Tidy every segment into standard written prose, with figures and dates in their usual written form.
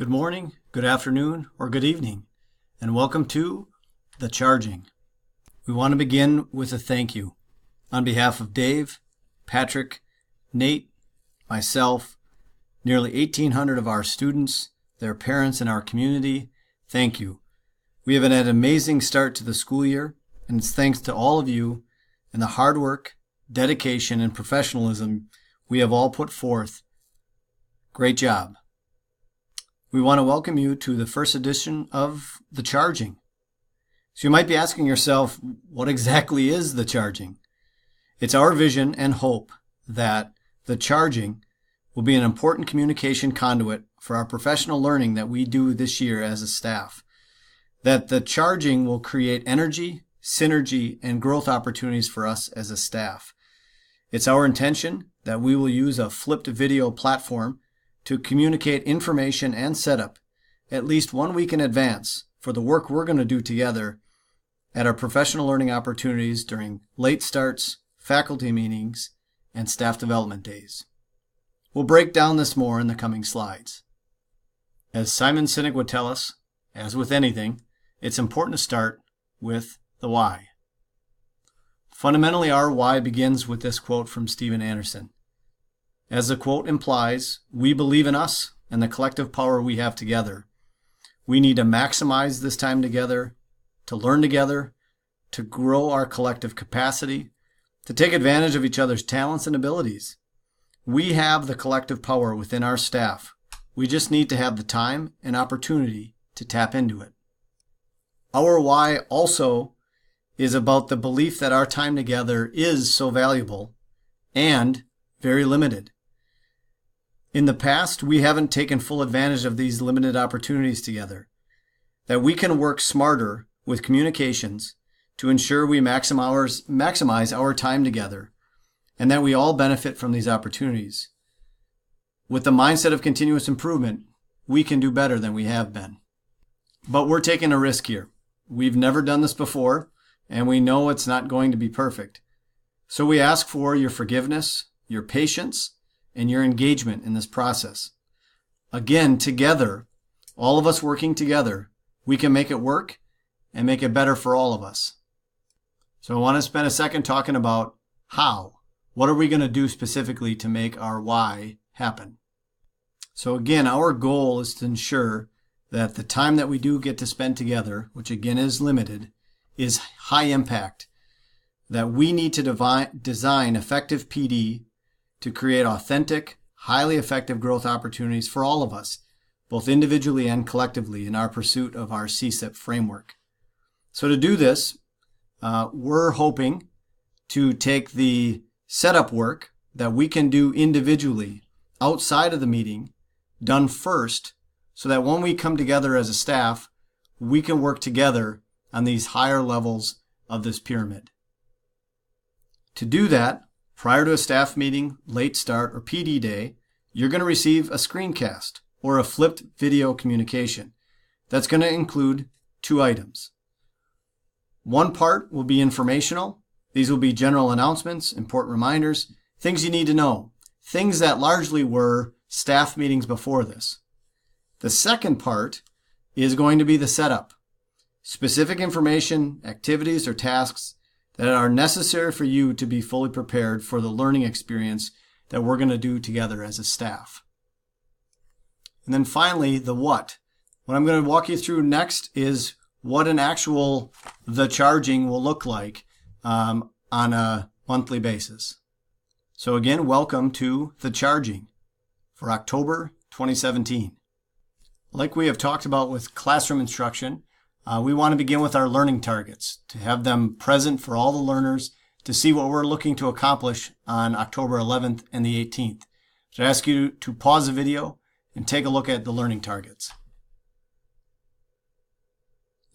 Good morning, good afternoon, or good evening, and welcome to The Charging. We want to begin with a thank you. On behalf of Dave, Patrick, Nate, myself, nearly 1,800 of our students, their parents, and our community, thank you. We have had an amazing start to the school year, and it's thanks to all of you and the hard work, dedication, and professionalism we have all put forth. Great job. We want to welcome you to the first edition of The Charging. So you might be asking yourself, what exactly is The Charging? It's our vision and hope that The Charging will be an important communication conduit for our professional learning that we do this year as a staff. That The Charging will create energy, synergy, and growth opportunities for us as a staff. It's our intention that we will use a flipped video platform to communicate information and setup at least 1 week in advance for the work we're going to do together at our professional learning opportunities during late starts, faculty meetings, and staff development days. We'll break down this more in the coming slides. As Simon Sinek would tell us, as with anything, it's important to start with the why. Fundamentally, our why begins with this quote from Steven Anderson. As the quote implies, we believe in us and the collective power we have together. We need to maximize this time together, to learn together, to grow our collective capacity, to take advantage of each other's talents and abilities. We have the collective power within our staff. We just need to have the time and opportunity to tap into it. Our why also is about the belief that our time together is so valuable and very limited. In the past, we haven't taken full advantage of these limited opportunities together, that we can work smarter with communications to ensure we maximize our time together, and that we all benefit from these opportunities. With the mindset of continuous improvement, we can do better than we have been. But we're taking a risk here. We've never done this before, and we know it's not going to be perfect. So we ask for your forgiveness, your patience, and your engagement in this process. Again, together, all of us working together, we can make it work and make it better for all of us. So I want to spend a second talking about how. What are we going to do specifically to make our why happen? So again, our goal is to ensure that the time that we do get to spend together, which again is limited, is high impact. That we need to design effective PD to create authentic, highly effective growth opportunities for all of us, both individually and collectively in our pursuit of our CSIP framework. So to do this, we're hoping to take the setup work that we can do individually outside of the meeting done first, so that when we come together as a staff, we can work together on these higher levels of this pyramid. To do that, prior to a staff meeting, late start, or PD day, you're going to receive a screencast or a flipped video communication. That's going to include 2 items. One part will be informational. These will be general announcements, important reminders, things you need to know, things that largely were staff meetings before this. The second part is going to be the setup, specific information, activities, or tasks that are necessary for you to be fully prepared for the learning experience that we're going to do together as a staff. And then finally, the what. What I'm going to walk you through next is what an actual The Charging will look like on a monthly basis. So again, welcome to The Charging for October 2017. Like we have talked about with classroom instruction, we want to begin with our learning targets, to have them present for all the learners to see what we're looking to accomplish on October 11th and the 18th. So I ask you to pause the video and take a look at the learning targets.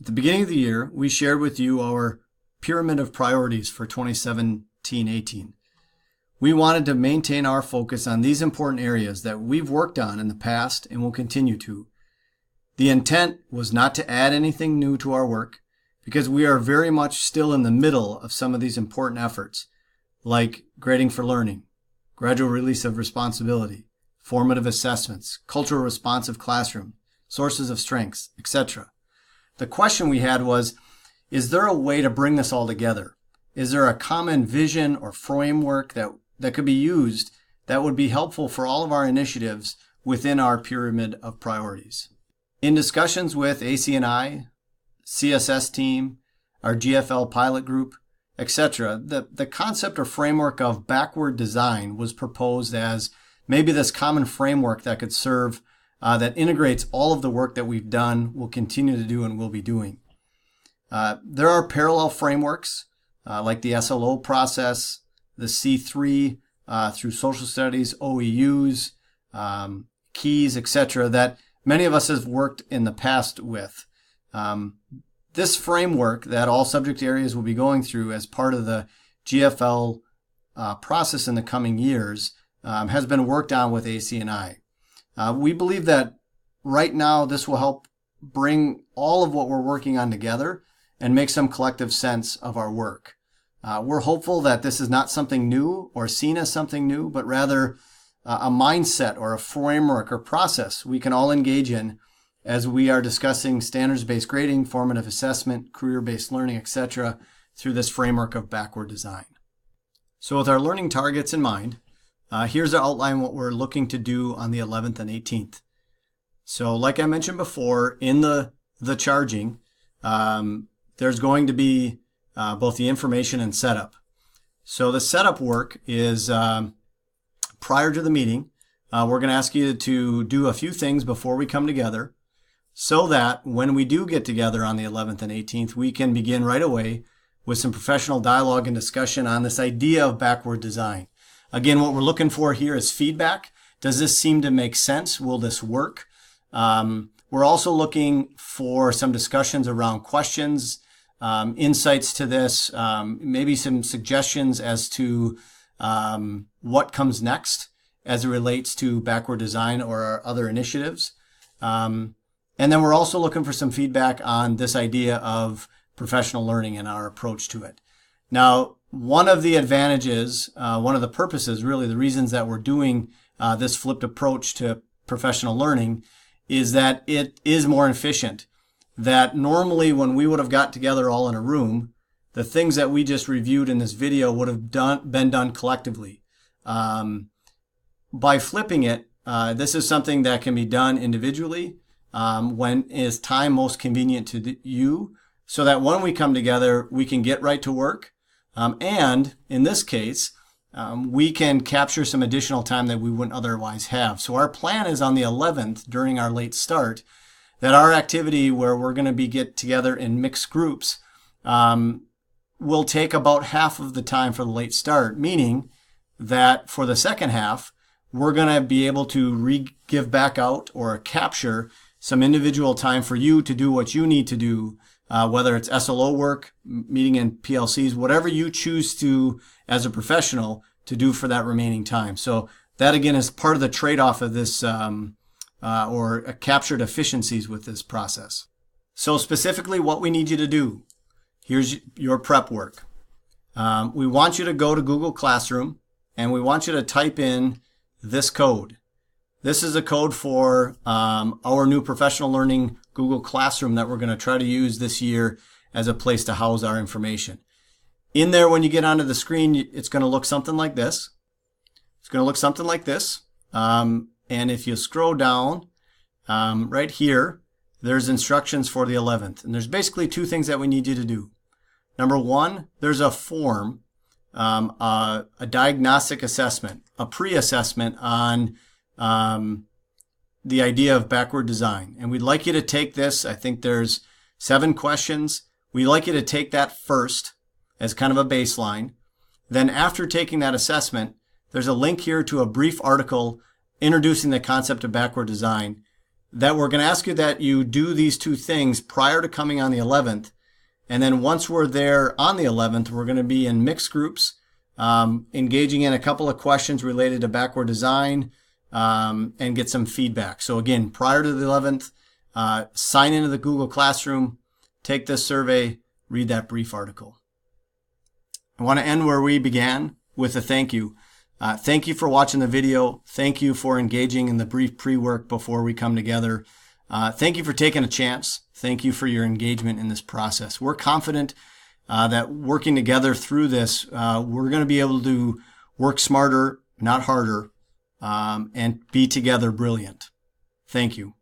At the beginning of the year, we shared with you our pyramid of priorities for 2017-18. We wanted to maintain our focus on these important areas that we've worked on in the past and will continue to. The intent was not to add anything new to our work, because we are very much still in the middle of some of these important efforts, like grading for learning, gradual release of responsibility, formative assessments, cultural responsive classroom, sources of strengths, etc. The question we had was, is there a way to bring this all together? Is there a common vision or framework that could be used that would be helpful for all of our initiatives within our pyramid of priorities? In discussions with ACNI, CSS team, our GFL pilot group, etc., the concept or framework of backward design was proposed as maybe this common framework that could serve, that integrates all of the work that we've done, will continue to do, and will be doing. There are parallel frameworks like the SLO process, the C3 through social studies, OEUs, keys, etc., that many of us have worked in the past with. This framework that all subject areas will be going through as part of the GFL process in the coming years has been worked on with ACNI. We believe that right now this will help bring all of what we're working on together and make some collective sense of our work. We're hopeful that this is not something new or seen as something new, but rather a mindset or a framework or process we can all engage in as we are discussing standards-based grading, formative assessment, career-based learning, etc., through this framework of backward design. So with our learning targets in mind, here's our outline what we're looking to do on the 11th and 18th. So like I mentioned before, in the charging, there's going to be both the information and setup. So the setup work is prior to the meeting. We're going to ask you to do a few things before we come together so that when we do get together on the 11th and 18th, we can begin right away with some professional dialogue and discussion on this idea of backward design. Again, what we're looking for here is feedback. Does this seem to make sense? Will this work? We're also looking for some discussions around questions, insights to this, maybe some suggestions as to what comes next as it relates to backward design or our other initiatives. And then we're also looking for some feedback on this idea of professional learning and our approach to it. Now, one of the advantages, one of the purposes, really the reasons that we're doing this flipped approach to professional learning is that it is more efficient. That normally when we would have got together all in a room, the things that we just reviewed in this video would have been done collectively. By flipping it, this is something that can be done individually when is time most convenient to you, so that when we come together, we can get right to work. And in this case, we can capture some additional time that we wouldn't otherwise have. So our plan is on the 11th, during our late start, that our activity where we're going to get together in mixed groups will take about half of the time for the late start, meaning that for the second half, we're going to be able to give back out or capture some individual time for you to do what you need to do, whether it's SLO work, meeting in PLCs, whatever you choose to, as a professional, to do for that remaining time. So that, again, is part of the trade-off of this or captured efficiencies with this process. So specifically what we need you to do, here's your prep work. We want you to go to Google Classroom and we want you to type in this code. This is a code for our new professional learning Google Classroom that we're going to try to use this year as a place to house our information. In there, when you get onto the screen, it's going to look something like this. It's going to look something like this. And if you scroll down right here, there's instructions for the 11th. And there's basically two things that we need you to do. Number one, there's a form, a diagnostic assessment, a pre-assessment on the idea of backward design. And we'd like you to take this. I think there's 7 questions. We'd like you to take that first as kind of a baseline. Then after taking that assessment, there's a link here to a brief article introducing the concept of backward design that we're going to ask you that you do these 2 things prior to coming on the 11th. And then once we're there on the 11th, we're going to be in mixed groups, engaging in a couple of questions related to backward design, and get some feedback. So again, prior to the 11th, sign into the Google Classroom, take this survey, read that brief article. I want to end where we began with a thank you. Thank you for watching the video. Thank you for engaging in the brief pre-work before we come together. Thank you for taking a chance. Thank you for your engagement in this process. We're confident that working together through this, we're going to be able to work smarter, not harder, and be together brilliant. Thank you.